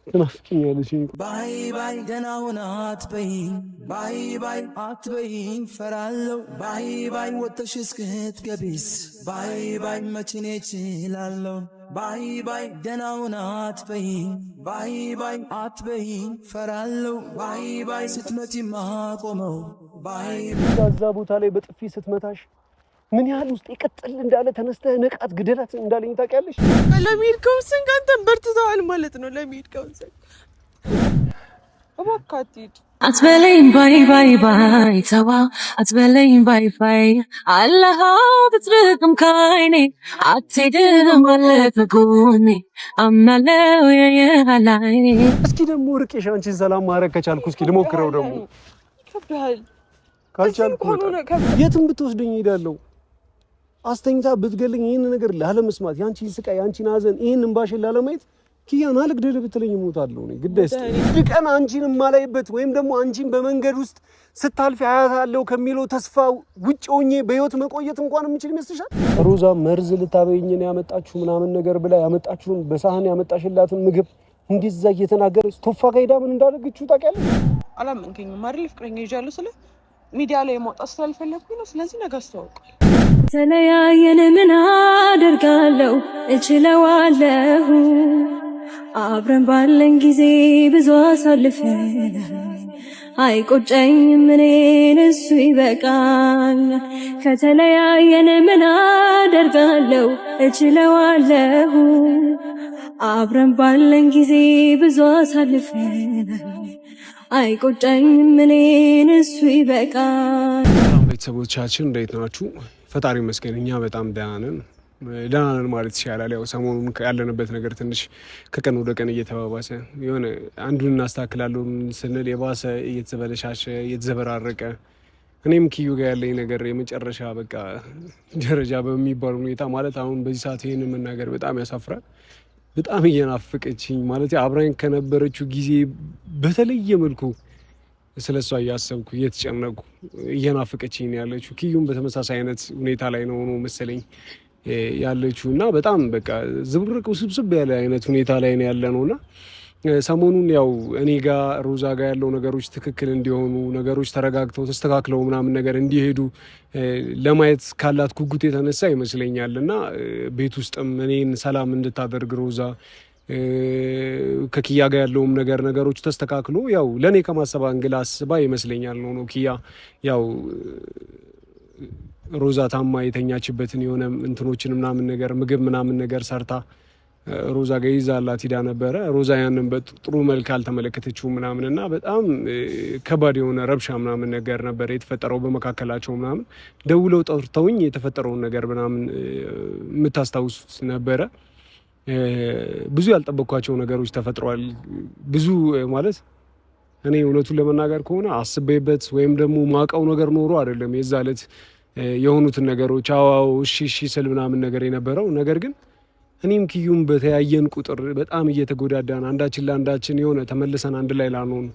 ትናፍቂኛለሽ። ባይ ባይ ደህና ሁና አትበይ ባይ ባይ አትበይ ፈራለሁ ባይ ባይ ወጥተሽ እስክትገቢስ ባይ ባይ መቼ እችላለሁ ባይ ባይ ደህና ሁና አትበይ ባይ ባይ አትበይ ፈራለሁ ባይ ባይ ስትመጪማ ቆመው ባይ እዛ ቦታ ላይ በጥፊ ስትመታሽ ምን ያህል ውስጥ ይቀጥል እንዳለ ተነስተህ ነቃት ግደላት እንዳለኝ ታውቂያለሽ። ለሚሄድ ከወሰንክ አንተን በርትተዋል ማለት ነው። ለሚሄድ ከወሰንክ እባክህ አትሂድ። አትበለኝ ባይ ባይ ባይ ተዋ አትበለኝ ባይ ባይ አላህ ብትርቅም ከዓይኔ አትሄድም አለፈ ጎኔ አምናለው የየሃላይ እስኪ ደግሞ ርቄሽ አንቺን ሰላም ማድረግ ከቻልኩ እስኪ ልሞክረው። ደግሞ ይከብዳል። ካልቻልኩ የትም ብትወስደኝ እሄዳለሁ። አስተኝታ ብትገልኝ ይህን ነገር ላለመስማት ያንቺን ስቃይ ያንቺን ሀዘን ይህን እንባሽን ላለማየት ኪያን አልግደል ብትለኝ እሞታለሁ። እኔ ግዴስ ቀን አንቺን የማላይበት ወይም ደግሞ አንቺን በመንገድ ውስጥ ስታልፊ አያታለሁ ከሚለው ተስፋ ውጭ ሆኜ በህይወት መቆየት እንኳን የምችል ይመስልሻል? ሮዛ መርዝ ልታበይኝ ነው ያመጣችሁ ምናምን ነገር ብላ ያመጣችሁን በሳህን ያመጣሽላትን ምግብ እንዲዛ እየተናገረች ቶፋ ጋይዳ ምን እንዳደረገችው ታውቂያለሽ? አላመንከኝም አይደል? ፍቅረኛ ይዣለሁ ስለ ሚዲያ ላይ መውጣት ስላልፈለኩኝ ነው። ስለዚህ ነገ አስተዋውቃለሁ። ተለያየን ምን አደርጋለሁ እችለዋለሁ አብረን ባለን ጊዜ ብዙ አሳልፈን አይቆጨኝም እኔን እሱ ይበቃል። ከተለያየን ምን አደርጋለሁ እችለዋለሁ አብረን ባለን ጊዜ ብዙ አሳልፈን አይቆጨኝም እኔን እሱ ይበቃል። ቤተሰቦቻችን እንዴት ናችሁ? ፈጣሪ ይመስገን እኛ በጣም ደህና ነን ማለት ይቻላል። ያው ሰሞኑን ያለንበት ነገር ትንሽ ከቀን ወደ ቀን እየተባባሰ የሆነ አንዱን እናስተካክላለን ስንል የባሰ እየተበለሻሸ እየተዘበራረቀ እኔም ኪዩ ጋር ያለኝ ነገር የመጨረሻ በቃ ደረጃ በሚባል ሁኔታ ማለት አሁን በዚህ ሰዓት ይሄን መናገር በጣም ያሳፍራል። በጣም እየናፈቀችኝ ማለት አብራኝ ከነበረችው ጊዜ በተለየ መልኩ ስለሷ እያሰብኩ እየተጨነቁ እየናፈቀችኝ ያለችው ኪዩም በተመሳሳይ አይነት ሁኔታ ላይ ነው መሰለኝ ያለችው እና በጣም በቃ ዝብርቅ ውስብስብ ያለ አይነት ሁኔታ ላይ ነው ያለነውና ሰሞኑን ያው እኔ ጋር ሮዛ ጋር ያለው ነገሮች ትክክል እንዲሆኑ ነገሮች ተረጋግተው ተስተካክለው ምናምን ነገር እንዲሄዱ ለማየት ካላት ጉጉት የተነሳ ይመስለኛልና ቤት ውስጥም እኔን ሰላም እንድታደርግ ሮዛ ከኪያ ጋር ያለውም ነገሮች ተስተካክሎ ያው ለኔ ከማሰብ አንግል አስባ ይመስለኛል ነው ኪያ ያው ሮዛ ታማ የተኛችበትን የሆነ እንትኖችን ምናምን ነገር ምግብ ምናምን ነገር ሰርታ ሮዛ ጋር ይዛላት ሂዳ ነበረ። ሮዛ ያንን በጥሩ መልክ አልተመለከተችው ምናምንና በጣም ከባድ የሆነ ረብሻ ምናምን ነገር ነበር የተፈጠረው በመካከላቸው ምናምን ደውለው ጠርተውኝ የተፈጠረውን ነገር ምናምን የምታስታውሱት ነበረ። ብዙ ያልጠበቅኳቸው ነገሮች ተፈጥረዋል። ብዙ ማለት እኔ እውነቱን ለመናገር ከሆነ አስቤበት ወይም ደግሞ ማውቀው ነገር ኖሮ አይደለም የዛ ዕለት የሆኑትን ነገሮች አዋው እሺ ስል ምናምን ነገር የነበረው ነገር ግን እኔም ኪዩም በተያየን ቁጥር በጣም እየተጎዳዳን አንዳችን ለአንዳችን የሆነ ተመልሰን አንድ ላይ ላንሆን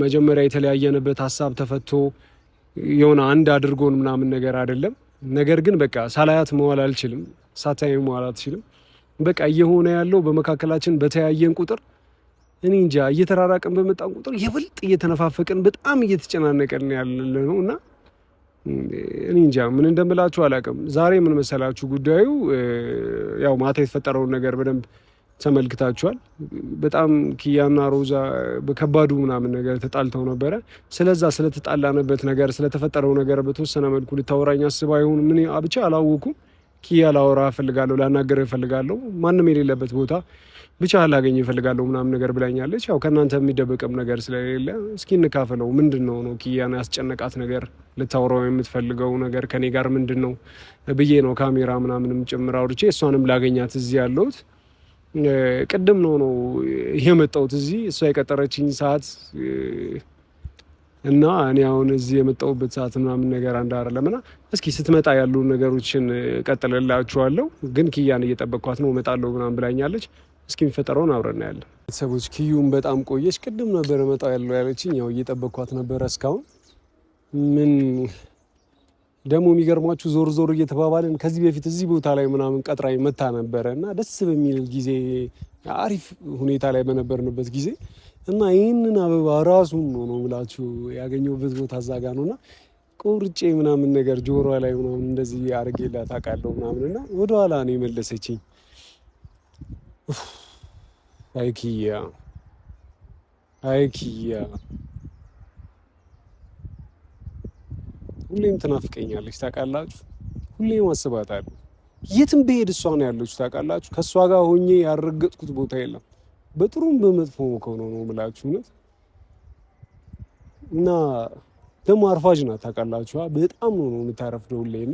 መጀመሪያ የተለያየንበት ሀሳብ ተፈቶ የሆነ አንድ አድርጎን ምናምን ነገር አይደለም። ነገር ግን በቃ ሳላያት መዋል አልችልም፣ ሳታይ መዋል አልችልም። በቃ እየሆነ ያለው በመካከላችን በተያየን ቁጥር እኔ እንጃ እየተራራቅን በመጣን ቁጥር የበልጥ እየተነፋፈቅን በጣም እየተጨናነቀን ያለ ነው እና እኔ እንጃ ምን እንደምላችሁ አላውቅም። ዛሬ ምን መሰላችሁ ጉዳዩ ያው ማታ የተፈጠረውን ነገር በደንብ ተመልክታችኋል። በጣም ኪያና ሮዛ በከባዱ ምናምን ነገር ተጣልተው ነበረ። ስለዛ ስለተጣላንበት ነገር ስለተፈጠረው ነገር በተወሰነ መልኩ ልታወራኝ አስባ ይሁን ምን ብቻ አላወኩም። ኪያ ላወራ እፈልጋለሁ፣ ላናገር እፈልጋለሁ፣ ማንም የሌለበት ቦታ ብቻ ላገኝ እፈልጋለሁ ምናምን ነገር ብላኛለች። ያው ከእናንተ የሚደበቅም ነገር ስለሌለ እስኪ እንካፈለው። ምንድነው ነው ኪያን ያስጨነቃት ነገር ልታወራው የምትፈልገው ነገር ከኔ ጋር ምንድነው ብዬ ነው ካሜራ ምናምንም ጭምር አውርቼ እሷንም ላገኛት እዚህ ያለሁት። ቅድም ነው የመጣሁት እዚህ እሷ የቀጠረችኝ ሰዓት እና እኔ አሁን እዚህ የመጣሁበት ሰዓት ምናምን ነገር አንድ አይደለምና እስኪ ስትመጣ ያሉ ነገሮችን ቀጥለላችኋለሁ። ግን ኪያን እየጠበቅኳት ነው እመጣለሁ ምናምን ብላኛለች። እስኪ የሚፈጠረውን አብረን እናያለን። ቤተሰቦች ኪዩም በጣም ቆየች። ቅድም ነበር እመጣው ያለው ያለችኝ። ያው እየጠበቅኳት ነበረ እስካሁን። ምን ደግሞ የሚገርማችሁ ዞር ዞር እየተባባልን ከዚህ በፊት እዚህ ቦታ ላይ ምናምን ቀጥራኝ መታ ነበረ እና ደስ በሚል ጊዜ አሪፍ ሁኔታ ላይ በነበርንበት ጊዜ እና ይህንን አበባ ራሱን ነው ብላችሁ ያገኘሁበት ቦታ እዛ ጋ ነውና ቆርጬ ምናምን ነገር ጆሮ ላይ ምናምን እንደዚህ አድርጌላት አውቃለሁ ምናምን እና ወደኋላ ነው የመለሰችኝ። አይኪያ ሁሌም ትናፍቀኛለች ታውቃላችሁ። ሁሌም አስባታለሁ። የትም ብሄድ እሷ ነው ያለችው ታውቃላችሁ። ከእሷ ጋር ሆኜ ያረገጥኩት ቦታ የለም። በጥሩም በመጥፎ ከሆነ ነው የምላችሁ እውነት። እና ደግሞ አርፋጅ ናት ታውቃላችሁ። በጣም ነው የምታረፍደው ሁሌና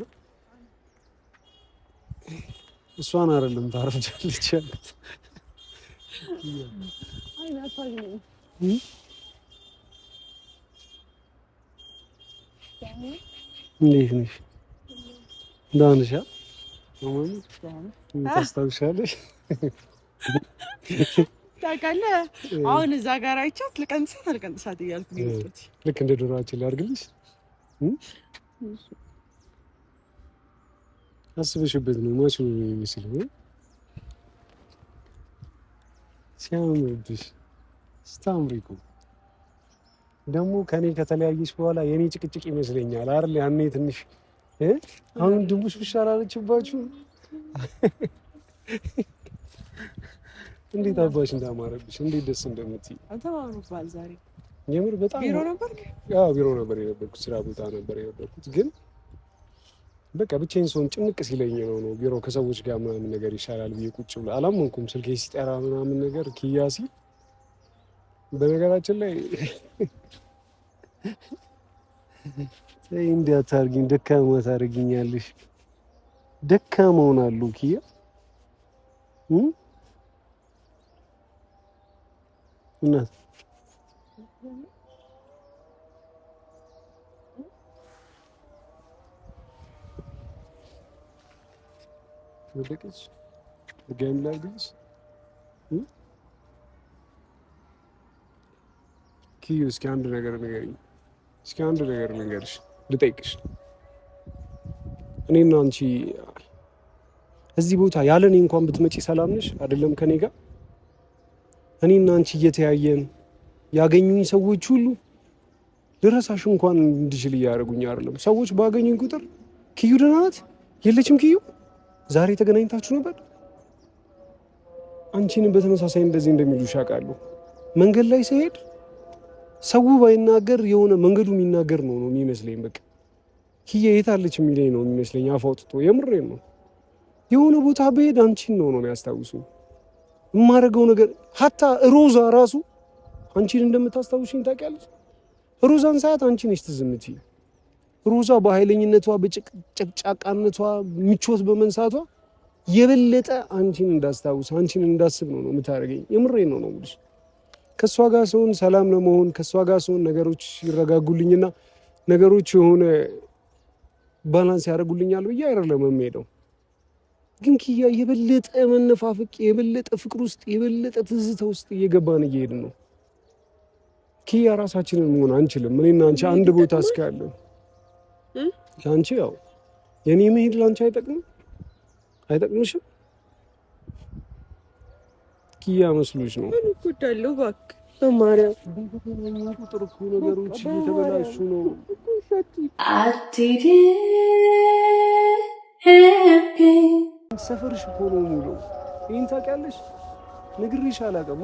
እሷን አይደለም ታረፍጃለች ያሉት። እንዴት ነሽ? ደህና ነሽ? ታስታውሻለሽ? ታውቃለህ አሁን እዛ ጋር አይቻት ልቀንሳት እያልኩ ነው። ልክ እንደ ዶሮአችን ላድርግልሽ? አስበሽበት ነው ማሽ ነው የሚመስለው። ሲያምርብሽ ስታምሪ እኮ ደግሞ ከኔ ከተለያየሽ በኋላ የኔ ጭቅጭቅ ይመስለኛል አይደል? ያኔ ትንሽ አሁን ድንቡሽ ብቻ አላለችባችሁ? እንዴት አባሽ እንዳማረብሽ እንዴት ደስ እንደምትይ አልተማሩባል። ዛሬ የምር በጣም ቢሮ ነበር። ያው ቢሮ ነበር የነበርኩት፣ ስራ ቦታ ነበር የነበርኩት። ግን በቃ ብቻዬን ሰውን ጭንቅ ሲለኝ ነው ቢሮ ከሰዎች ጋር ምናምን ነገር ይሻላል ብዬ ቁጭ ብሎ አላመንኩም። ስልኬ ሲጠራ ምናምን ነገር ኪያ ሲል በነገራችን ላይ እንዴት አታርጊኝ፣ ደካማ ታርጊኛለሽ። ደካማ ሆናለሁ ኪያ እናት ወደቀች ድጋሚ ላድርግልሽ። ኪዩ እስኪ አንድ ነገር ንገሪኝ። እስኪ አንድ ነገር ልንገርሽ፣ ልጠይቅሽ። እኔና አንቺ እዚህ ቦታ ያለ እኔ እንኳን ብትመጪ ሰላም ነሽ አይደለም? ከኔ ጋር እኔና አንቺ እየተያየን ያገኙኝ ሰዎች ሁሉ ልረሳሽ እንኳን እንድችል እያደረጉኝ አይደለም። ሰዎች ባገኙኝ ቁጥር ኪዩ ደህና ናት የለችም? ኪዩ ዛሬ ተገናኝታችሁ ነበር? አንቺንም በተመሳሳይ እንደዚህ እንደሚሉሽ አውቃለሁ። መንገድ ላይ ስሄድ ሰው ባይናገር የሆነ መንገዱ የሚናገር ነው የሚመስለኝ። በቃ ኪያ የት አለች የሚለኝ ነው የሚመስለኝ አፍ አውጥቶ። የምሬን ነው። የሆነ ቦታ ብሄድ አንቺን ነው የሚያስታውሱኝ። የማደርገው ነገር ሀታ ሮዛ ራሱ አንቺን እንደምታስታውሽኝ ታውቂያለሽ። ሮዛን ሰዓት አንቺ ነሽ ትዝ የምትይ። ሮዛ በኃይለኝነቷ በጨቅጫቃነቷ ምቾት በመንሳቷ የበለጠ አንቺን እንዳስታውስ አንቺን እንዳስብ ነው የምታደርገኝ። የምሬን ነው የምልሽ። ከሷ ጋር ሰውን ሰላም ለመሆን ከሷ ጋር ሰውን ነገሮች ይረጋጉልኝና ነገሮች የሆነ ባላንስ ያደርጉልኛል ብዬ አይደለም የምሄደው። ግን ኪያ የበለጠ መነፋፈቅ የበለጠ ፍቅር ውስጥ የበለጠ ትዝታ ውስጥ እየገባን እየሄድን ነው። ኪያ ራሳችንን መሆን አንችልም። እኔና አንቺ አንድ ቦታ እስካለን አንቺ ያው የኔ መሄድ ላንቺ አይጠቅምሽም? ኪያ መስሎሽ ነው? ምን ጉዳለው? እባክህ በማርያም ቁጥር እኮ ነገሮች እየተበላሹ ነው። ሰፈርሽ እኮ ነው ሙሉ። ይሄን ታውቂያለሽ? ነግሬሽ አላውቅም።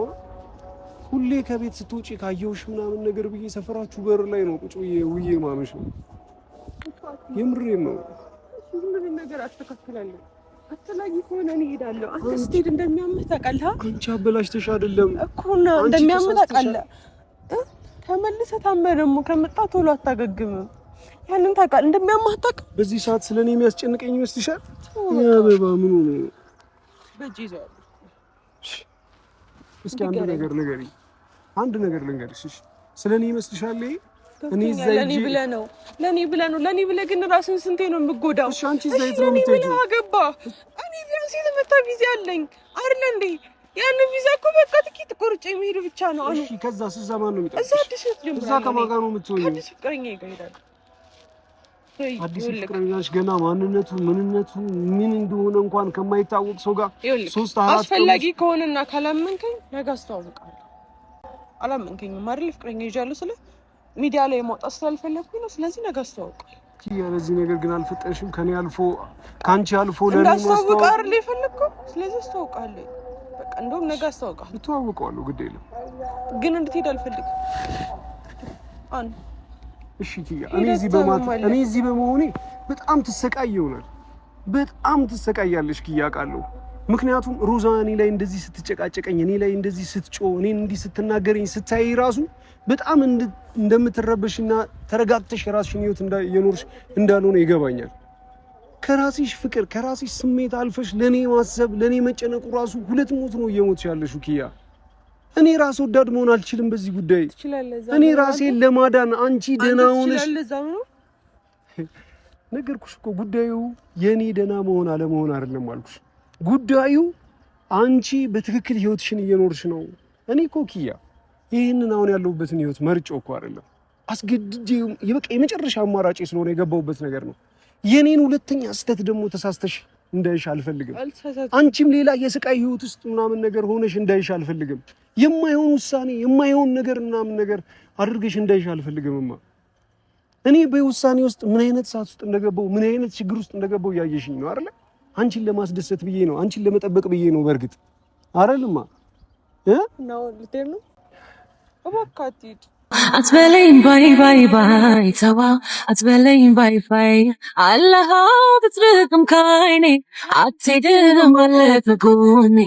ሁሌ ከቤት ስትወጪ ካየሁሽ ምናምን ነገር ብዬ ሰፈራችሁ በር ላይ ነው ቁጭ ብዬ ውዬ ማመሽ ነው። የምሬን ነው። ምን ነገር አስተካክላለሁ። አትላጊ ከሆነ እኔ እሄዳለሁ። አንተ ስትሄድ እንደሚያምህ ታውቃለህ። አንቺ አበላሽተሽ አይደለም እኮ ነው እንደሚያምህ ታውቃለህ። ተመልሰህ ታመህ ደግሞ ከመጣ ቶሎ አታገግምም። ያንን ታውቃለህ። እንደሚያምህ ታውቃለህ። በዚህ ሰዓት ስለኔ የሚያስጨንቀኝ ይመስልሻል? አበባ ምን ሆነ? በእጅ ይዘዋል። እስኪ አንድ ነገር ንገሪኝ። አንድ ነገር ልንገርሽ። እሺ ስለኔ ይመስልሻል? እኔ ለኔ ብለህ ነው ለኔ ብለህ ግን ራስን ስንቴ ነው የምጎዳው? እሺ አንቺ ዘይት ነው የምትሄጂው? አገባ እኔ ቢያንስ የተመታ ቪዛ አለኝ አይደል እንዴ? ያን ቪዛ እኮ በቃ ጥቂት ቆርጬ መሄድ ብቻ ነው። እሺ ከዛ ማን ነው የሚጠብቅሽ? እዛ አዲስ ጀምራ እዛ ከማን ጋር ነው የምትሆኚው? አዲስ ፍቅረኛ ይሄዳል። አዲስ ፍቅረኛሽ ገና ማንነቱ ምንነቱ ምን እንደሆነ እንኳን ከማይታወቅ ሰው ጋር 3-4 አስፈላጊ ከሆነና ካላመንከኝ ነገ አስተዋውቃለሁ። አላመንከኝም አይደል? ፍቅረኛ ይዣለሁ ስለ ሚዲያ ላይ ማውጣት ስላልፈለኩኝ ነው። ስለዚህ ነገ አስተዋውቃለሁ። ለዚህ ነገር ግን አልፈጠንሽም። ከኔ አልፎ ካንቺ አልፎ ለኔ ማስተዋወቅ አይደል የፈለኩት? ስለዚህ አስተዋውቃለሁ። በቃ እንደውም ነገ አስተዋውቃለሁ። ልተዋወቀዋለሁ፣ ግድ የለም ግን እንድትሄድ አልፈልግም። እሺ ኪያ፣ እኔ እዚህ በመሆኔ በጣም ትሰቃይ ይሆናል። በጣም ትሰቃያለሽ ኪያ፣ አውቃለሁ። ምክንያቱም ሮዛ እኔ ላይ እንደዚህ ስትጨቃጨቀኝ፣ እኔ ላይ እንደዚህ ስትጮ፣ እኔን እንዲህ ስትናገረኝ ስታይ ራሱ በጣም እንደምትረበሽና ተረጋግተሽ የራስሽን ህይወት እየኖርሽ እንዳልሆነ ይገባኛል። ከራስሽ ፍቅር ከራስሽ ስሜት አልፈሽ ለኔ ማሰብ ለኔ መጨነቁ ራሱ ሁለት ሞት ነው እየሞትሽ ያለሽው ኪያ። እኔ ራስ ወዳድ መሆን አልችልም በዚህ ጉዳይ። እኔ ራሴን ለማዳን አንቺ ደህና ሆነሽ ነገርኩሽ እኮ ጉዳዩ የኔ ደህና መሆን አለመሆን አይደለም አልኩሽ። ጉዳዩ አንቺ በትክክል ህይወትሽን እየኖርሽ ነው። እኔ እኮ ኪያ ይሄንን አሁን ያለሁበትን ህይወት መርጬው እኮ አይደለም አስገድጄ በቃ የመጨረሻ አማራጭ ስለሆነ የገባሁበት ነገር ነው። የኔን ሁለተኛ ስህተት ደግሞ ተሳስተሽ እንዳይሽ አልፈልግም። አንቺም ሌላ የስቃይ ህይወት ውስጥ ምናምን ነገር ሆነሽ እንዳይሽ አልፈልግም። የማይሆን ውሳኔ የማይሆን ነገር ምናምን ነገር አድርገሽ እንዳይሽ አልፈልግምማ። እኔ በውሳኔ ውስጥ ምን አይነት ሰዓት ውስጥ እንደገባው ምን አይነት ችግር ውስጥ እንደገባው ያየሽኝ ነው አይደል? አንቺን ለማስደሰት ብዬ ነው፣ አንቺን ለመጠበቅ ብዬ ነው። በርግጥ አይደልማ ነው ልትሄድ ነው? እባክህ አትበለኝ ባይ ባይ ባይ ተዋ አትበለኝ ባይ ባይ አላህ ብትርቅም ከዓይኔ አትሄድም አለፈ ጎኔ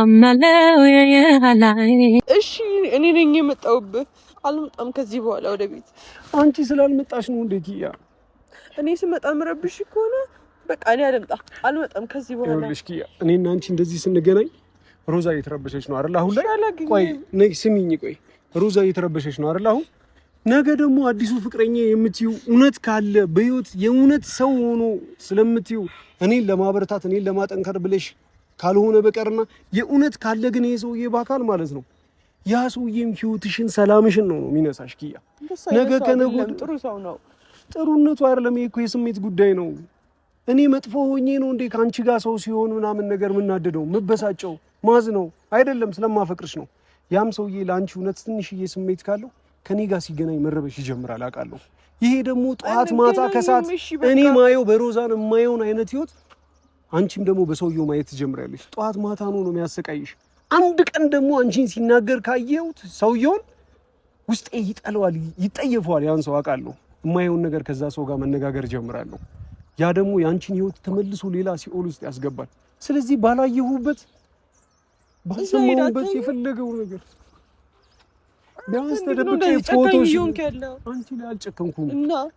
አምናለው የየሃላይ። እሺ እኔ ነኝ የመጣሁብህ። አልመጣም ከዚህ በኋላ ወደ ቤት። አንቺ ስላልመጣሽ ነው እንዴ ኪያ? እኔ ስመጣ ምረብሽ ከሆነ በቃ እኔ አልመጣም ከዚህ በኋላ። ይኸውልሽ ኪያ፣ እኔና አንቺ እንደዚህ ስንገናኝ ሮዛ እየተረበሸች ነው አይደል? አሁን ላይ ቆይ ነይ ስሚኝ፣ ቆይ ሮዛ እየተረበሸች ነው አይደል? አሁን ነገ ደግሞ አዲሱ ፍቅረኛ የምትዩ እውነት ካለ በህይወት የእውነት ሰው ሆኖ ስለምትዩ እኔን ለማበረታት እኔን ለማጠንከር ብለሽ ካልሆነ በቀርና የእውነት ካለ ግን ይሄ ሰውዬ ባካል ማለት ነው ያ ሰውዬም ህይወትሽን ሰላምሽን ነው የሚነሳሽ ኪያ። ነገ ከነገ ጥሩ ሰው ነው። ጥሩነቱ አይደለም ይሄ እኮ የስሜት ጉዳይ ነው። እኔ መጥፎ ሆኜ ነው እንዴ ካንቺ ጋር ሰው ሲሆን ምናምን ነገር ምናደደው ምበሳጨው ማዝ ነው አይደለም፣ ስለማፈቅርሽ ነው። ያም ሰውዬ ለአንቺ እውነት ትንሽዬ ስሜት ካለው ከኔ ጋር ሲገናኝ መረበሽ ይጀምራል አውቃለሁ። ይሄ ደግሞ ጠዋት ማታ ከሳት እኔ ማየው በሮዛን የማየውን አይነት ህይወት አንቺም ደግሞ በሰውየው ማየት ትጀምራለሽ። ጠዋት ማታ ነው የሚያሰቃይሽ። አንድ ቀን ደግሞ አንቺን ሲናገር ካየሁት ሰውየውን ውስጤ ይጠለዋል፣ ይጠየፈዋል። ያን ሰው አውቃለሁ። የማየውን ነገር ከዛ ሰው ጋር መነጋገር ጀምራለሁ። ያ ደግሞ የአንቺን ህይወት ተመልሶ ሌላ ሲኦል ውስጥ ያስገባል። ስለዚህ ባላየሁበት ባልሰማሁበት የፈለገው ነገር ቢያንስ ተደብቄ ፎቶሽ አንቺ ላይ አልጨከንኩም።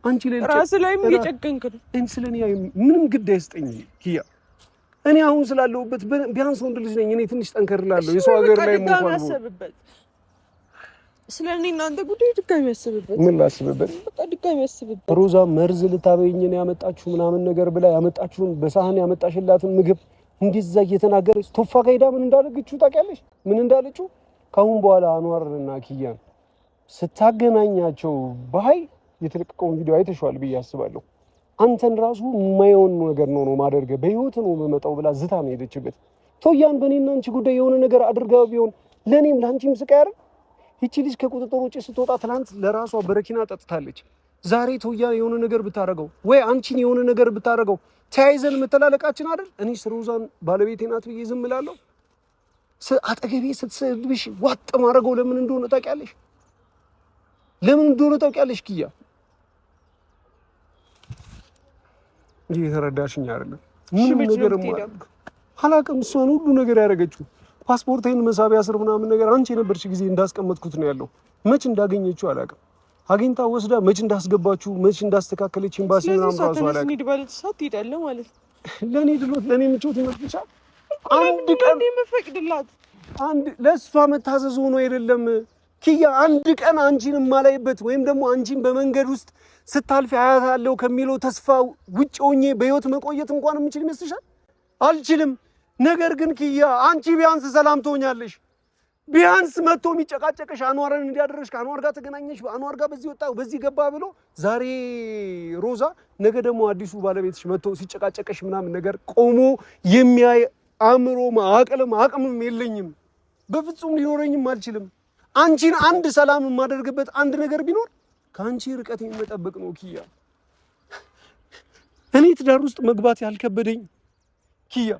አንቺ ላይ ራስ ላይም እየጨከንክ ነው። ስለኔ ምንም ግድ አይስጠኝ ኪያ። እኔ አሁን ስላለሁበት ቢያንስ ወንድ ልጅ ነኝ። እኔ ትንሽ ጠንከር እላለሁ። የሰው ሀገር ላይ እንኳን ስለኔ እናንተ ጉዳይ ድጋሚ ያስብበት። ምን ላስብበት? በቃ ድጋሚ ያስብበት። ሮዛ መርዝ ልታበይኝ ነው ያመጣችሁ ምናምን ነገር ብላ ያመጣችሁን በሳህን ያመጣሽላትን ምግብ እንደዛ እየተናገረች ቶፋ ጋይዳ ምን እንዳደረገችው ታውቂያለሽ? ምን እንዳለችው? ካሁን በኋላ አንዋርና ኪያን ስታገናኛቸው በኃይል የተለቀቀውን ቪዲዮ አይተሽዋል ብዬ አስባለሁ። አንተን ራሱ የማይሆን ነገር ነው ማደርገ በህይወት ነው የምመጣው ብላ ዝታ ነው ሄደችበት። ቶያን በእኔና አንቺ ጉዳይ የሆነ ነገር አድርጋ ቢሆን ለኔም ላንቺም ስቃይ አይደል? ይቺ ልጅ ከቁጥጥር ውጪ ስትወጣ ትናንት ለራሷ በረኪና ጠጥታለች። ዛሬ ቶያ የሆነ ነገር ብታረገው ወይ አንቺን የሆነ ነገር ብታረገው ተያይዘን መተላለቃችን አይደል? እኔ ሮዛን ባለቤቴ ናት ብዬ ዝም እላለሁ? አጠገቤ ስትሰድብሽ ዋጥ ማድረገው ለምን እንደሆነ ታውቂያለሽ? ለምን እንደሆነ ታውቂያለሽ ኪያ? እየተረዳሽኝ አይደለም? ምንም ነገር አላውቅም። እሷን ሁሉ ነገር ያደረገችው ፓስፖርቴን መሳቢያ ስር ምናምን ነገር አንቺ የነበርሽ ጊዜ እንዳስቀመጥኩት ነው ያለው። መች እንዳገኘችው አላውቅም። አግኝታ ወስዳ መች እንዳስገባችሁ መች እንዳስተካከለች ኤምባሲ ምናምን ራሱ አላውቅም። ስለዚህ ባለ ተሳት ትሄዳለህ ማለት ለኔ ድሎት ለኔ ምቾት ይመስልሻል? አንድ ቀን የምፈቅድላት አንድ ለሷ መታዘዝ ሆኖ አይደለም ኪያ። አንድ ቀን አንቺን የማላይበት ወይም ደግሞ አንቺን በመንገድ ውስጥ ስታልፊ አያታለሁ ከሚለው ተስፋ ውጭ ሆኜ በህይወት መቆየት እንኳን የምችል ይመስልሻል? አልችልም። ነገር ግን ኪያ አንቺ ቢያንስ ሰላም ትሆኛለሽ። ቢያንስ መጥቶ የሚጨቃጨቅሽ አንዋርን እንዲያደረሽ ከአንዋር ጋር ተገናኘሽ፣ አንዋር ጋር በዚህ ወጣ በዚህ ገባ ብሎ ዛሬ ሮዛ ነገ ደግሞ አዲሱ ባለቤትሽ መጥቶ ሲጨቃጨቅሽ ምናምን ነገር ቆሞ የሚያይ አእምሮ አቅምም የለኝም። በፍጹም ሊኖረኝም አልችልም። አንቺን አንድ ሰላም የማደርግበት አንድ ነገር ቢኖር ከአንቺ ርቀት መጠበቅ ነው ኪያ። እኔ ትዳር ውስጥ መግባት ያልከበደኝ ኪያ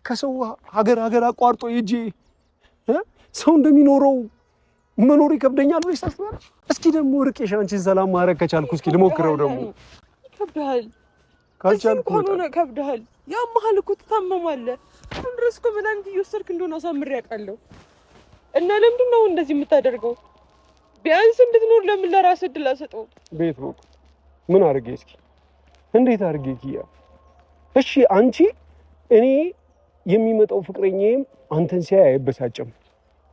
ከሰው ሀገር አቋርጦ ሄጄ ሰው እንደሚኖረው መኖር ይከብደኛል ወይስ ታስባለሽ? እስኪ ደግሞ ርቄሽ አንቺን ሰላም ማድረግ ከቻልኩ እስኪ ልሞክረው። ደግሞ ይከብዳል ካልቻልኩ ሆኖ ይከብዳል። ያማህል እኮ ትታመማለህ። አሁን ድረስ እኮ መድኃኒት እየወሰድክ እንደሆነ አሳምሬ አውቃለሁ። እና ለምንድን ነው እንደዚህ የምታደርገው? ቢያንስ እንድትኖር ለምን ለራስህ እድል አሰጠው? ቤት ነው ምን አድርጌ እስኪ እንዴት አድርጌ ኪያ? እሺ አንቺ እኔ የሚመጣው ፍቅረኛዬም አንተን ሲያይ አይበሳጭም።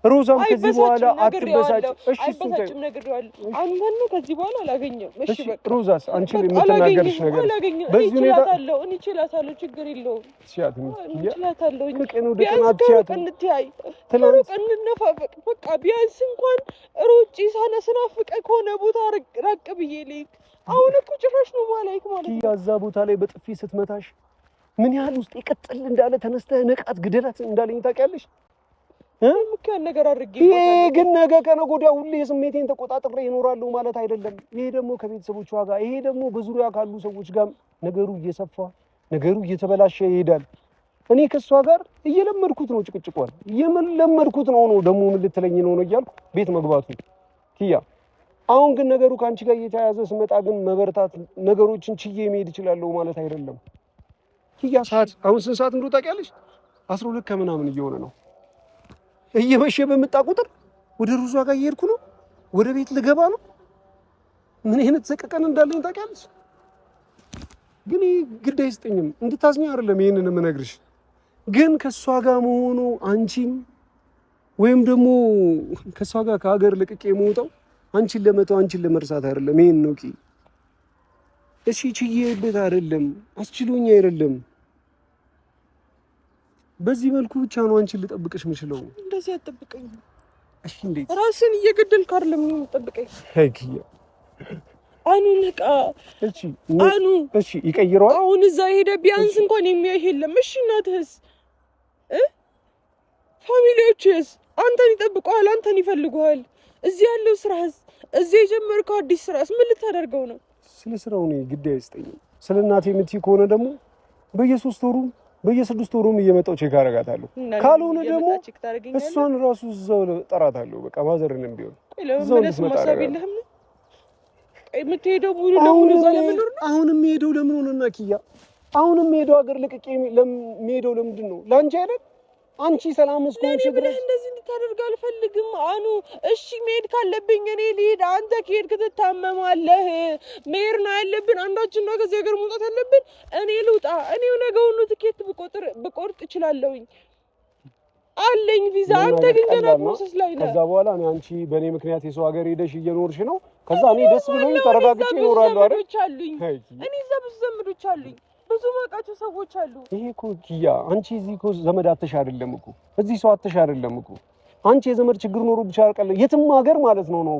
ሮዛም ከዚህ በኋላ አትበሳጭ። እሺ አይበሳጭም ነግሬዋለሁ። አንተን ነው ከዚህ በኋላ አላገኘም። እሺ በቃ ሮዛስ አንቺ የምትናገርሽ ነገር በዚህ ሁኔታ እኔ እችላታለሁ፣ ችግር የለውም። ሲያት እችላታለሁ። ከቀኑ ደቀናት ሲያት እንትያይ ትሩቅ እንነፋፈቅ በቃ ቢያንስ እንኳን ሩጪ ሳነስናፍቀ ከሆነ ቦታ ራቅ ብዬ ልሂድ። አሁን እኮ ጭራሽ ነው ማላይክ ማለት ነው። ያዛ ቦታ ላይ በጥፊ ስትመታሽ ምን ያህል ውስጥ ይቀጥል እንዳለ ተነስተህ ነቃት ግደላት እንዳለኝ ታውቂያለሽ? ምክንያት ነገር አድርጌ ግን ነገ ከነገ ወዲያ ሁሌ ስሜቴን ተቆጣጥሬ እኖራለሁ ማለት አይደለም። ይሄ ደግሞ ከቤተሰቦቿ ጋር ይሄ ደግሞ በዙሪያ ካሉ ሰዎች ጋር ነገሩ እየሰፋ ነገሩ እየተበላሸ ይሄዳል። እኔ ከሷ ጋር እየለመድኩት ነው ጭቅጭቋል እየለመድኩት ነው ደግሞ ምን ልትለኝ ነው እያልኩ ቤት መግባቱ ኪያ። አሁን ግን ነገሩ ካንቺ ጋር እየተያያዘ ስመጣ ግን መበርታት ነገሮችን ችዬ መሄድ እችላለሁ ማለት አይደለም ኪያ። ሰዓት አሁን ስንት ሰዓት እንደው ታውቂያለሽ? 12 ከምናምን እየሆነ ነው። እየመሸ በመጣ ቁጥር ወደ ሩዟ ጋር እየሄድኩ ነው። ወደ ቤት ልገባ ነው። ምን አይነት ሰቀቀን እንዳለኝ ታውቂያለሽ? ግን ግድ አይስጠኝም። እንድታዝኝ አይደለም ይሄንን የምነግርሽ። ግን ከሷ ጋር መሆኑ አንቺም ወይም ደግሞ ከሷ ጋር ከሀገር ልቅቄ የምወጣው አንቺን ለመተው አንቺን ለመርሳት አይደለም። ይሄን ነው ኪ እሺ ችዬበት አይደለም አስችሎኝ አይደለም። በዚህ መልኩ ብቻ ነው አንቺን ልጠብቅሽ የምችለው። እንደዚህ አትጠብቀኝ። እሺ እንዴት ራስን እየገደልክ አይደለም ነው የምጠብቀኝ? ሄኪያ አኑ ንቃ። እሺ አኑ እሺ ይቀይረዋል። አሁን እዛ ሄደ ቢያንስ እንኳን የሚያይህ የለም። እሺ እናትህስ ፋሚሊዎችስ አንተን ይጠብቀዋል፣ አንተን ይፈልጉሃል። እዚህ ያለው ስራስ እዚህ የጀመርከው አዲስ ስራስ ምን ልታደርገው ነው? ስለ ስራው ነው ግድ አይስጠኝም። ስለ እናቴ የምትይ ከሆነ ደግሞ በየ3 ወሩ በየ6 ወሩም እየመጣው ቼክ አደርጋታለሁ። ካልሆነ ደግሞ እሷን ራሱ እዛው ጠራታለሁ። በቃ ማዘርንም ቢሆን እዛው ልትመጣ ነው የምትሄደው። ሙሉ ለሙሉ እዛ ለምንድን ነው አሁንም ሄደው? ለምን ሆነና ኪያ አሁንም ሄደው ሀገር ልቅቄ ለምሄደው ለምንድን ነው? ላንቺ አይደል? አንቺ ሰላም እስከሆንሽ ድረስ እንደዚህ እንድታደርግ አልፈልግም አኑ። እሺ መሄድ ካለብኝ እኔ ልሂድ። አንተ ከሄድክ ትታመማለህ። መሄድ ነው ያለብን። አንዳችን ነው ከዚህ ሀገር መውጣት ያለብን። እኔ ልውጣ። እኔው ነገውኑ ትኬት ብቆርጥ እችላለሁኝ አለኝ ቪዛ። አንተ ግን ገና ፕሮሰስ ላይ ነህ። ከዛ በኋላ እኔ አንቺ በእኔ ምክንያት የሰው ሀገር ሄደሽ እየኖርሽ ነው። ከዛ እኔ ደስ ብሎኝ ተረጋግጬ እኖራለሁ አይደል? እኔ እዛ ብዙ ዘመዶች አሉኝ፣ ብዙ ማውቃቸው ሰዎች አሉ። ይሄ እኮ ኪያ አንቺ እዚህ እኮ ዘመድ አተሽ አይደለም እኮ እዚህ ሰው አተሽ አይደለም እኮ። አንቺ የዘመድ ችግር ኖሮ ብቻ አርቀለ የትም ሀገር ማለት ነው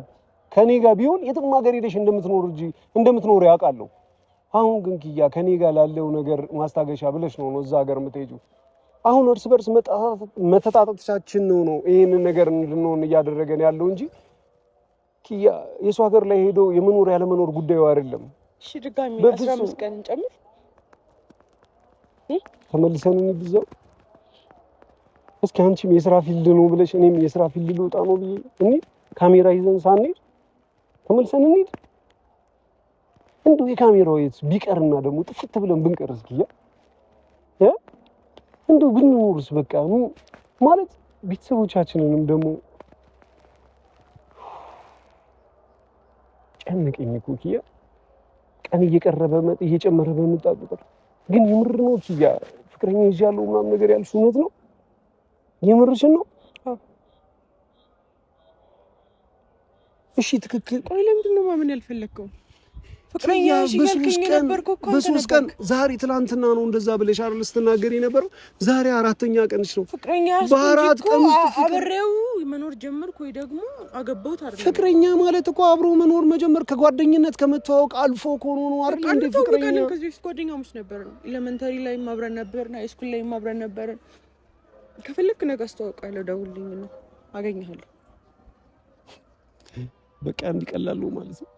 ከኔ ጋር ቢሆን የትም ሀገር ሄደሽ እንደምትኖር ያውቃለሁ። አሁን ግን ኪያ ከኔ ጋር ላለው ነገር ማስታገሻ ብለሽ ነው እዛ ሀገር የምትሄጂው። አሁን እርስ በርስ መተጣጣታችን ነው ይሄንን ነገር እንድንሆን እያደረገን ያለው እንጂ ኪያ የሰው ሀገር ላይ ሄዶ የመኖር ያለ መኖር ጉዳዩ አይደለም። እሺ ድጋሚ 15 ቀን እንጨምር ተመልሰን እንብዛው። እስኪ አንቺም የሥራ ፊልድ ነው ብለሽ እኔም የሥራ ፊልድ ልወጣ ነው ብዬ እንሂድ። ካሜራ ይዘን ሳንሄድ ተመልሰን እንሂድ። እንደው የካሜራው የት ቢቀርና ደግሞ ጥፍት ብለን ብንቀርስ ኪያ እንደው ብንኖርስ በቃ ማለት ቤተሰቦቻችንንም ደግሞ ጨነቀኝ እኮ ኪያ። ቀን እየጨመረ በመጣ ቁጥር ግን የምር ነው ኪያ ፍቅረኛ ይዣለሁ ምናምን ነገር ያልሽ እውነት ነው? የምርሽን ነው? እሺ ትክክል። ቆይ ለምንድን ነው ማመን ያልፈለግከው? ፍቅረኛሽ እያልከኝ ነበርኩ እኮ በሶስት ቀን ዛሬ ትላንትና ነው እንደዛ ብለሽ አይደል ስትናገሪ ነበረው። ዛሬ አራተኛ ቀንሽ ነው። ፍቅረኛሽ በአራት ቀን ውስጥ አብሬው መኖር ጀመርኩ ወይ ደግሞ አገባሁት አይደል? ፍቅረኛ ማለት እኮ አብሮ መኖር መጀመር ከጓደኝነት ከመተዋወቅ አልፎ ኮኖ ነው አይደል? እንደ ፍቅረኛ ከዚህ በፊት ጓደኛሞች ነበርን። ኤሌመንተሪ ላይ ማብረን ነበርን፣ ሃይ ስኩል ላይ ማብረን ነበርን። ከፈለክ ነገ አስተዋውቃለሁ፣ ደውልልኝ ነው አገኘሃለሁ። በቃ እንዲቀላል ነው ማለት ነው።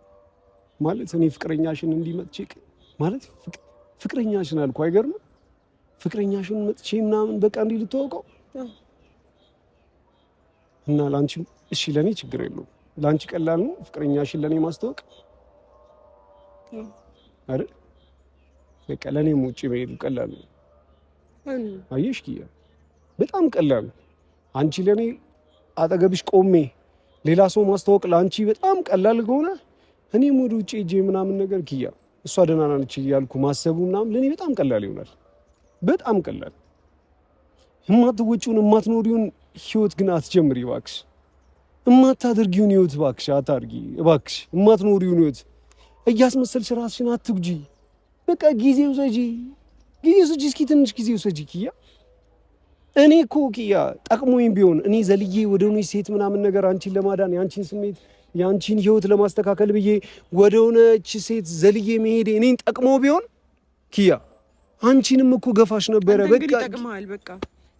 ማለት እኔ ፍቅረኛሽን እንዲመጥቼ ማለት ፍቅረኛሽን አልኩ አይገርም? ፍቅረኛሽን መጥቼ ምናምን በቃ እንዲህ ልትወቀው እና ላንቺ እሺ፣ ለኔ ችግር የለውም። ላንቺ ቀላል ነው ፍቅረኛሽን ለኔ ማስተዋወቅ አይደል? በቃ ለኔም ውጪ መሄዱ ቀላል ነው። አየሽ ኪያ፣ በጣም ቀላል ነው። አንቺ ለኔ አጠገብሽ ቆሜ ሌላ ሰው ማስተዋወቅ ላንቺ በጣም ቀላል ከሆነ እኔም ወደ ውጪ ሂጄ ምናምን ነገር ኪያ እሷ ደህና ነች እያልኩ ማሰቡ ምናምን ለኔ በጣም ቀላል ይሆናል። በጣም ቀላል። የማትወጪውን የማትኖሪውን ህይወት ግን አትጀምሪ እባክሽ። የማታደርጊውን ህይወት እባክሽ አታርጊ እባክሽ። የማትኖሪውን ህይወት እያስመሰልሽ ራስሽን አትጉጂ። በቃ ጊዜው ሰጂ እስኪ ትንሽ ጊዜው ሰጂ ኪያ። እኔ እኮ ኪያ ጠቅሞኝ ቢሆን እኔ ዘልዬ ወደ ሆነች ሴት ምናምን ነገር አንቺን ለማዳን የአንቺን ስሜት የአንቺን ህይወት ለማስተካከል ብዬ ወደ ሆነች ሴት ዘልዬ መሄድ እኔን ጠቅሞ ቢሆን ኪያ አንቺንም እኮ ገፋሽ ነበረ። በቃ ይጠቅማል። በቃ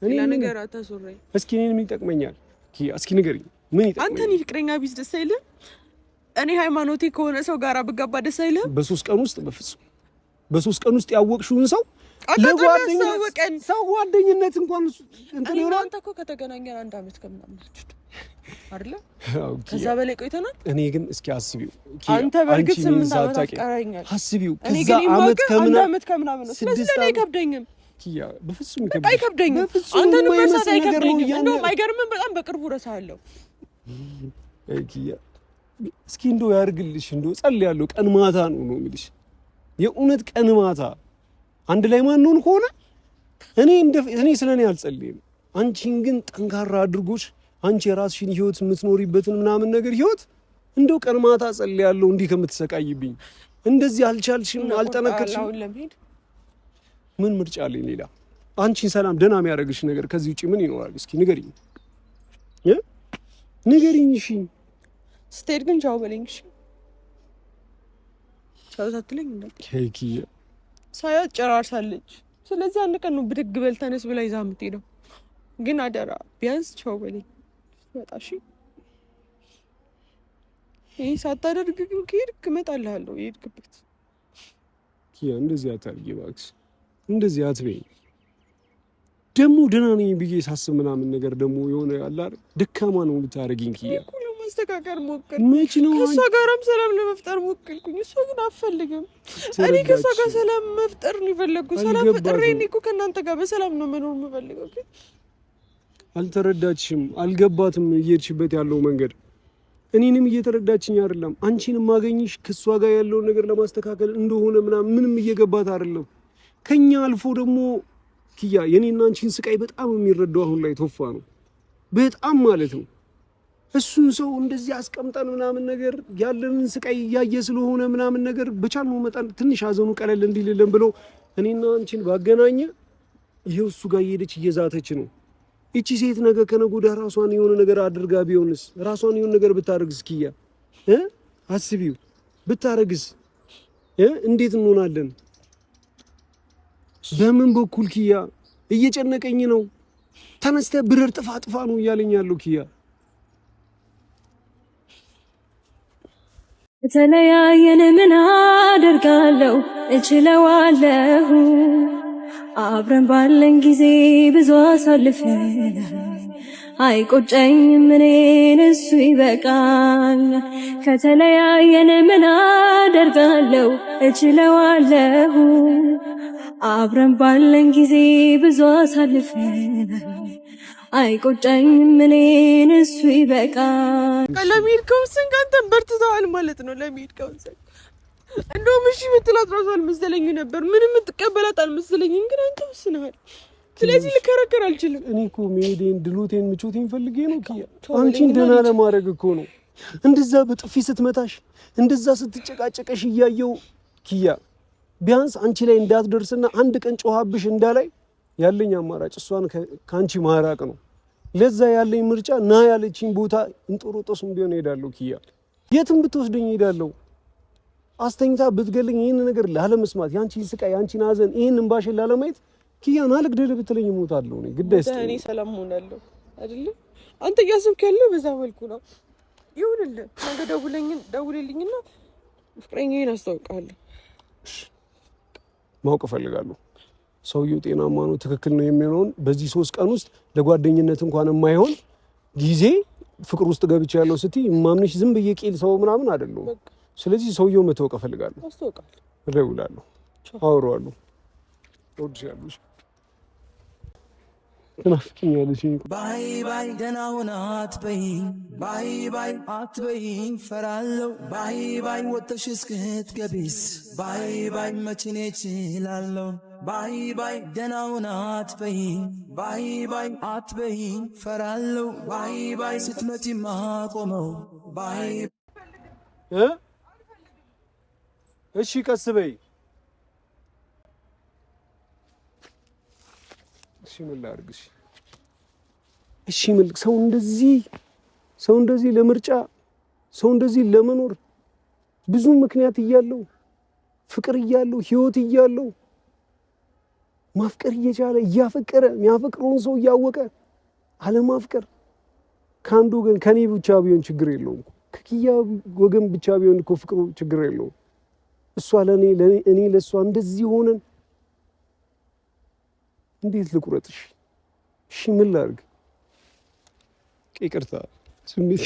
ሌላ ነገር አታስወራኝ። እስኪ እኔን ምን ይጠቅመኛል ኪያ? እስኪ ንገሪኝ ምን ይጠቅመኛል? አንተ እኔ ፍቅረኛ ቢስ ደስ አይልም? እኔ ሃይማኖቴ ከሆነ ሰው ጋር ብጋባ ደስ አይልም? በሶስት ቀን ውስጥ በፍጹም በሶስት ቀን ውስጥ ያወቅሽውን ሰው ጓደኝነት እንኳን እንትን ይሆናል። አንተ እኮ ከተገናኘን 1 አመት ከምናምን አይደል? ከዛ በላይ ቆይተናል። እኔ ግን እስኪ አስቢው አንተ በርግጥ 8 አመት አፍቀረኛል። አስቢው ከዛ አመት ከምናምን ነው። ስለዚህ ለኔ አይከብደኝም ኪያ፣ በፍጹም አይከብደኝም። አንተን መርሳት አይከብደኝም። እንደውም አይገርምም? በጣም በቅርቡ እረሳለሁ። ኪያ እስኪ እንደው ያርግልሽ፣ እንደው ጸልያለሁ። ቀን ማታ ነው የምልሽ፣ የእውነት ቀን ማታ አንድ ላይ ማንሆን ከሆነ እኔ ስለኔ አልጸልይም። አንቺን ግን ጠንካራ አድርጎሽ አንቺ የራስሽን ህይወት የምትኖሪበትን ምናምን ነገር ህይወት እንደው ቀን ማታ ጸልያለሁ። እንዲህ ከምትሰቃይብኝ እንደዚህ አልቻልሽም፣ አልጠነከርሽም። ምን ምርጫ አለኝ ሌላ? አንቺን ሰላም ደህና የሚያደርግሽ ነገር ከዚህ ውጪ ምን ይኖራል? እስኪ ንገሪኝ ንገሪኝ። እሺ ስትሄድ ግን ቻው በለኝ። እሺ ቻው ሳትለኝ ኪያ ሳያት ጨራርሳለች። ስለዚህ አንድ ቀን ነው ብድግ በል ተነስ ብላ ይዛ የምትሄደው። ግን አደራ ቢያንስ ቻው በለኝ መጣሽ። ይሄ ሳታደርግ ግን ከሄድክ እመጣልሃለሁ የሄድክበት። ኪያ እንደዚህ አታርጊ እባክሽ፣ እንደዚህ አትበይ። ደግሞ ደህና ነኝ ብዬ ሳስብ ምናምን ነገር ደግሞ የሆነ ያለ አይደል ደካማ ነው ልታረጊኝ ኪያ። ማስተካከል ሞክር። መች ነው ከሷ ጋርም ሰላም ለመፍጠር ሞክልኩኝ። እሷ ግን አትፈልግም። እኔ ከሷ ጋር ሰላም መፍጠር ነው የፈለኩት። ሰላም ፈጥሬ እኔ እኮ ከእናንተ ጋር በሰላም ነው መኖር የምፈልገው። ግን አልተረዳችም፣ አልገባትም እየሄድሽበት ያለው መንገድ። እኔንም እየተረዳችኝ አይደለም። አንቺንም ማገኝሽ ከሷ ጋር ያለውን ነገር ለማስተካከል እንደሆነ ምንም እየገባት አይደለም። ከኛ አልፎ ደግሞ ኪያ የኔና አንቺን ስቃይ በጣም የሚረዳው አሁን ላይ ቶፋ ነው። በጣም ማለት ነው። እሱን ሰው እንደዚህ አስቀምጠን ምናምን ነገር ያለንን ስቃይ እያየ ስለሆነ ምናምን ነገር በቻልነው መጠን ትንሽ ሀዘኑ ቀለል እንዲልልን ብሎ እኔና አንቺን ባገናኘ ይሄው እሱ ጋር እየሄደች እየዛተች ነው። እቺ ሴት ነገ ከነገ ወዲያ ራሷን የሆነ ነገር አድርጋ ቢሆንስ? ራሷን የሆነ ነገር ብታረግስ? ኪያ አስቢው፣ ብታረግስ እንዴት እንሆናለን? በምን በኩል ኪያ እየጨነቀኝ ነው። ተነስተ ብረር ጥፋ ነው እያለኝ ያለው ኪያ። የተለያየን ምን አደርጋለሁ እችለዋለሁ። አብረን ባለን ጊዜ ብዙ አሳልፈን አይቆጨኝም እኔን እሱ ይበቃል። ከተለያየን ምን አደርጋለሁ እችለዋለሁ። አብረን ባለን ጊዜ ብዙ አሳልፈን አይቆጨኝም እኔን እሱ ይበቃል። ለሚሄድ ከወሰንክ አንተን በርትተዋል ማለት ነው። ለሚሄድ ከወሰንክ እንደውም እሺ የምትላት እራሱ አልመሰለኝ ነበር። ምንም የምትቀበላት አልመሰለኝም፣ ግን አንተ ወስነሃል። ስለዚህ ልከራከር አልችልም። እኔ እኮ መሄዴን ድሎቴን ምቾቴን ፈልጌ ነው ኪያ። አንቺን ደህና ለማድረግ እኮ ነው። እንደዛ በጥፊ ስትመታሽ እንደዛ ስትጨቃጨቀሽ እያየው ኪያ ቢያንስ አንቺ ላይ እንዳትደርስና አንድ ቀን ጮሃብሽ እንዳላይ ያለኝ አማራጭ እሷን ካንቺ ማራቅ ነው። ለዛ ያለኝ ምርጫ ና ያለችኝ ቦታ እንጦሮጦስም ቢሆን ሄዳለሁ። ኪያ የትም ብትወስደኝ ሄዳለሁ። አስተኝታ ብትገልኝ ይሄን ነገር ላለመስማት ያንቺን ስቃይ ያንቺን ሀዘን ይሄን እንባሽን ላለማየት ኪያ ና ልግደል ብትለኝ እሞታለሁ። እኔ ግድ አይስጥ እኔ ሰላም ሆናለሁ አይደል? አንተ እያሰብክ ያለው በዛ መልኩ ነው። ይሁንልህ። ነገ ደውልልኝና ፍቅረኛዬን አስታውቃለሁ። ማወቅ እፈልጋለሁ። ሰውየው ጤናማ ነው፣ ትክክል ነው የሚሆነውን በዚህ 3 ቀን ውስጥ ለጓደኝነት እንኳን የማይሆን ጊዜ ፍቅር ውስጥ ገብቼ ያለው ስትይ ማምንሽ ዝም ብዬ ቂል ሰው ምናምን አይደለም። ስለዚህ ሰውየው መታወቅ እፈልጋለሁ። አስታውቃለሁ፣ እደውላለሁ፣ አወራዋለሁ። እወድሻለሁ። ትናፍቂኛለሽ። ባይ ባይ ደህና ሁና አትበይኝ፣ ባይ ባይ አትበይኝ ፈራለሁ፣ ባይ ባይ ወጥተሽ እስክትገቢስ፣ ባይ ባይ መቼ እኔ እችላለሁ፣ ባይ ባይ ደህና ሁና አትበይኝ፣ ባይ ባይ አትበይኝ ፈራለሁ፣ ባይ ባይ ስትመጪማ ቆመው ባይ እሺ ቀስ በይ። እሺ ምን ላድርግሽ? እሺ ምን ሰው እንደዚህ ለምርጫ ሰው እንደዚህ ለመኖር ብዙ ምክንያት እያለው ፍቅር እያለው ህይወት እያለው ማፍቀር እየቻለ እያፈቀረ የሚያፈቅረውን ሰው እያወቀ አለማፍቀር ከአንዱ ወገን ከኔ ብቻ ቢሆን ችግር የለውም። ከኪያ ወገን ብቻ ቢሆን እኮ ፍቅሩ ችግር የለውም። እሷ ለኔ እኔ ለሷ እንደዚህ ሆነን እንዴት ልቁረጥሽ? እሺ ምን ላድርግ? ይቅርታ ስሜት